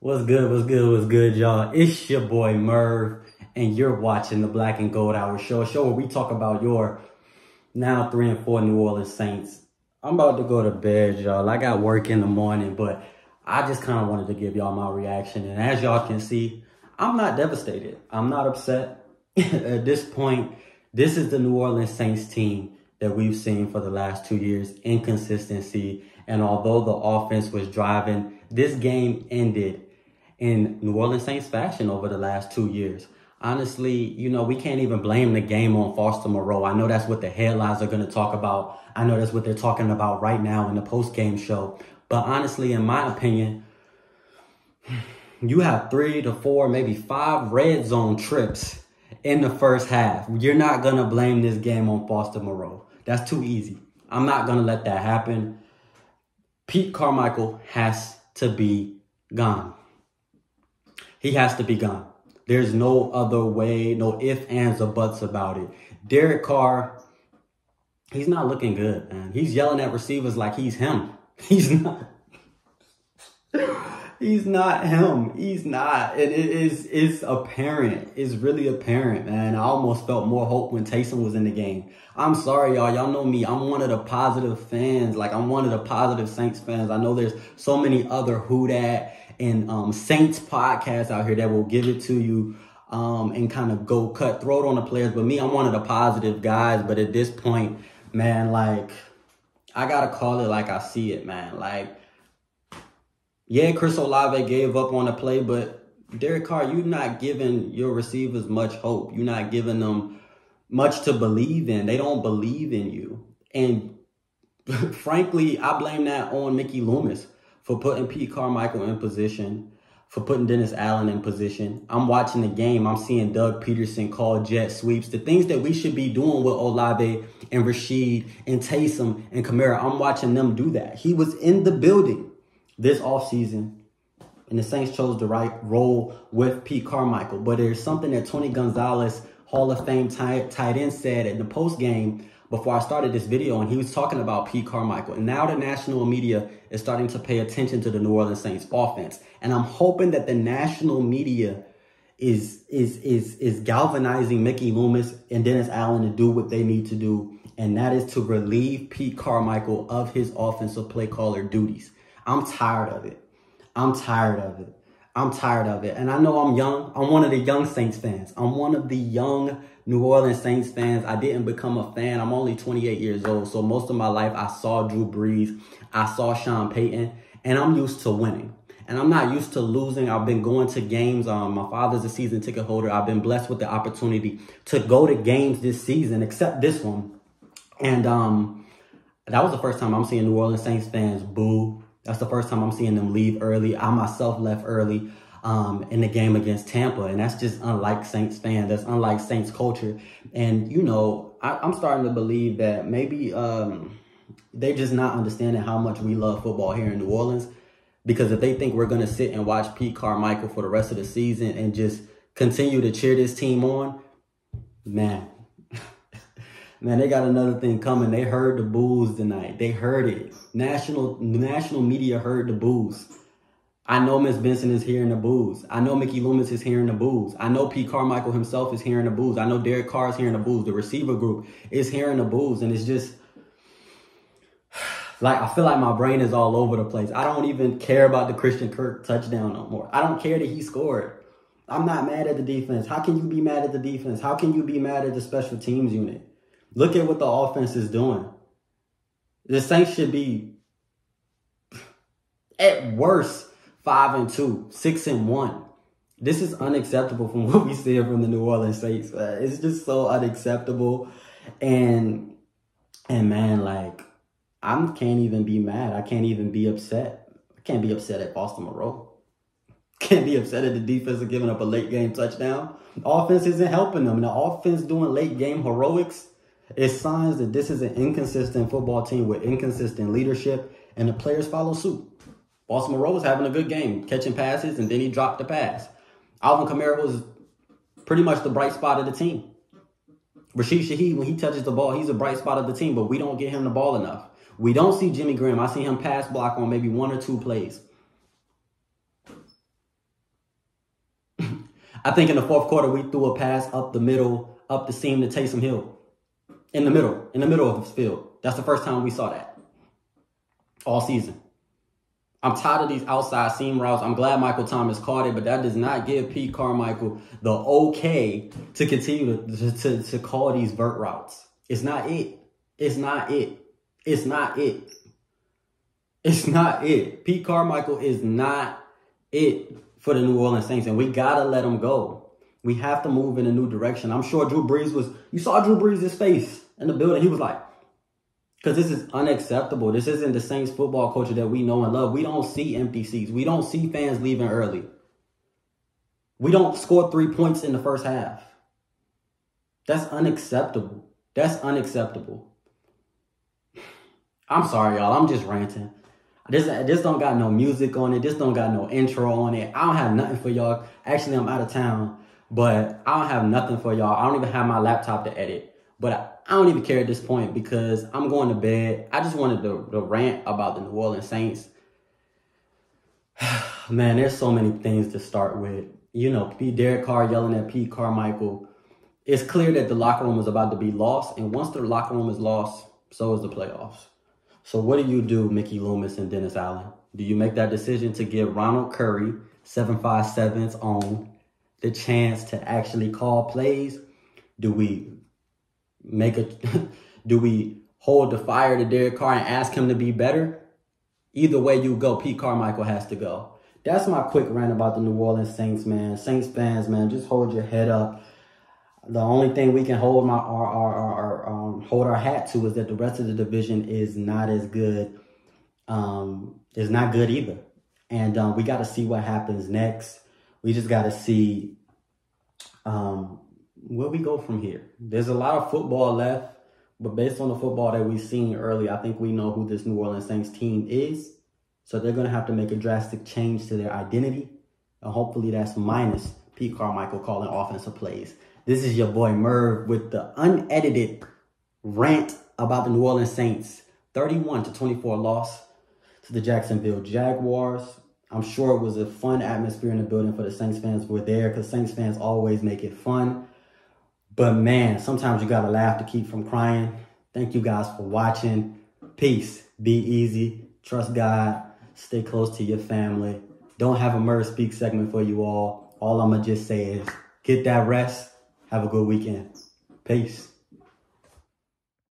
What's good? What's good? What's good, y'all? It's your boy Merv, and you're watching the Black and Gold Hour show. A show where we talk about your now 3 and 4 New Orleans Saints. I'm about to go to bed, y'all. I got work in the morning, but I just kind of wanted to give y'all my reaction. And as y'all can see, I'm not devastated. I'm not upset. At this point, this is the New Orleans Saints team that we've seen for the last 2 years. Inconsistency. And although the offense was driving, this game ended in New Orleans Saints fashion over the last 2 years. Honestly, you know, we can't even blame the game on Foster Moreau. I know that's what the headlines are going to talk about. I know that's what they're talking about right now in the post-game show. But honestly, in my opinion, you have 3 to 4, maybe 5 red zone trips in the first half. You're not going to blame this game on Foster Moreau. That's too easy. I'm not going to let that happen. Pete Carmichael has to be gone. He has to be gone. There's no other way, no ifs, ands, or buts about it. Derek Carr, he's not looking good, man. He's yelling at receivers like he's him. He's not. He's not him. He's not. And it's apparent. It's really apparent, man. I almost felt more hope when Taysom was in the game. I'm sorry, y'all. Y'all know me. I'm one of the positive fans. Like, I'm one of the positive Saints fans. I know there's so many other Who Dat and Saints podcasts out here that will give it to you and kind of go cutthroat on the players. But me, I'm one of the positive guys. But at this point, man, like, I got to call it like I see it, man. Like, yeah, Chris Olave gave up on the play, but Derek Carr, you're not giving your receivers much hope. You're not giving them much to believe in. They don't believe in you. And frankly, I blame that on Mickey Loomis for putting Pete Carmichael in position, for putting Dennis Allen in position. I'm watching the game. I'm seeing Doug Peterson call jet sweeps. The things that we should be doing with Olave and Rashid and Taysom and Kamara, I'm watching them do that. He was in the building this offseason, and the Saints chose the right role with Pete Carmichael. But there's something that Tony Gonzalez, Hall of Fame tight end, said in the post game before I started this video, and he was talking about Pete Carmichael. And now the national media is starting to pay attention to the New Orleans Saints offense. And I'm hoping that the national media is galvanizing Mickey Loomis and Dennis Allen to do what they need to do, and that is to relieve Pete Carmichael of his offensive play caller duties. I'm tired of it. I'm tired of it. I'm tired of it. And I know I'm young. I'm one of the young Saints fans. I'm one of the young New Orleans Saints fans. I didn't become a fan. I'm only 28 years old. So most of my life, I saw Drew Brees. I saw Sean Payton. And I'm used to winning. And I'm not used to losing. I've been going to games. My father's a season ticket holder. I've been blessed with the opportunity to go to games this season, except this one. And that was the first time I'm seeing New Orleans Saints fans boo. That's the first time I'm seeing them leave early. I myself left early in the game against Tampa. And that's just unlike Saints fans. That's unlike Saints culture. And, you know, I'm starting to believe that maybe they're just not understanding how much we love football here in New Orleans. Because if they think we're going to sit and watch Pete Carmichael for the rest of the season and just continue to cheer this team on, man. Man, they got another thing coming. They heard the boos tonight. They heard it. National media heard the boos. I know Miss Benson is hearing the boos. I know Mickey Loomis is hearing the boos. I know Pete Carmichael himself is hearing the boos. I know Derek Carr is hearing the boos. The receiver group is hearing the boos. And it's just like, I feel like my brain is all over the place. I don't even care about the Christian Kirk touchdown no more. I don't care that he scored. I'm not mad at the defense. How can you be mad at the defense? How can you be mad at the special teams unit? Look at what the offense is doing. The Saints should be, at worst, 5-2, 6-1. This is unacceptable from what we see from the New Orleans Saints. It's just so unacceptable. And man, like, I can't even be mad. I can't even be upset. I can't be upset at Foster Moreau. Can't be upset at the defense of giving up a late game touchdown. The offense isn't helping them. The offense doing late game heroics, it signs that this is an inconsistent football team with inconsistent leadership, and the players follow suit. Foster Moreau was having a good game, catching passes, and then he dropped the pass. Alvin Kamara was pretty much the bright spot of the team. Rashid Shaheed, when he touches the ball, he's a bright spot of the team, but we don't get him the ball enough. We don't see Jimmy Graham. I see him pass block on maybe 1 or 2 plays. I think in the fourth quarter, we threw a pass up the middle, up the seam to Taysom Hill. In the middle of the field. That's the first time we saw that all season. I'm tired of these outside seam routes. I'm glad Michael Thomas caught it, but that does not give Pete Carmichael the okay to continue to call these vert routes. It's not it. It's not it. It's not it. It's not it. Pete Carmichael is not it for the New Orleans Saints, and we got to let him go. We have to move in a new direction. I'm sure Drew Brees you saw Drew Brees' face in the building. He was like, because this is unacceptable. This isn't the Saints football culture that we know and love. We don't see empty seats. We don't see fans leaving early. We don't score 3 points in the first half. That's unacceptable. That's unacceptable. I'm sorry, y'all. I'm just ranting. This don't got no music on it. This don't got no intro on it. I don't have nothing for y'all. Actually, I'm out of town, but I don't have nothing for y'all. I don't even have my laptop to edit. But I don't even care at this point because I'm going to bed. I just wanted to rant about the New Orleans Saints. Man, there's so many things to start with. You know, Derek Carr yelling at Pete Carmichael. It's clear that the locker room is about to be lost. And once the locker room is lost, so is the playoffs. So what do you do, Mickey Loomis and Dennis Allen? Do you make that decision to give Ronald Curry, 757's own, the chance to actually call plays? Do we hold the fire to Derek Carr and ask him to be better? Either way you go, Pete Carmichael has to go. That's my quick rant about the New Orleans Saints, man. Saints fans, man, just hold your head up. The only thing we can hold our hat to is that the rest of the division is not as good. It's not good either. And we got to see what happens next. We just got to see where we go from here. There's a lot of football left, but based on the football that we've seen early, I think we know who this New Orleans Saints team is. So they're going to have to make a drastic change to their identity. And hopefully that's minus Pete Carmichael calling offensive plays. This is your boy Merv with the unedited rant about the New Orleans Saints. 31-24 loss to the Jacksonville Jaguars. I'm sure it was a fun atmosphere in the building for the Saints fans who were there because Saints fans always make it fun. But man, sometimes you got to laugh to keep from crying. Thank you guys for watching. Peace. Be easy. Trust God. Stay close to your family. Don't have a Merv Speak segment for you all. All I'm going to just say is get that rest. Have a good weekend. Peace.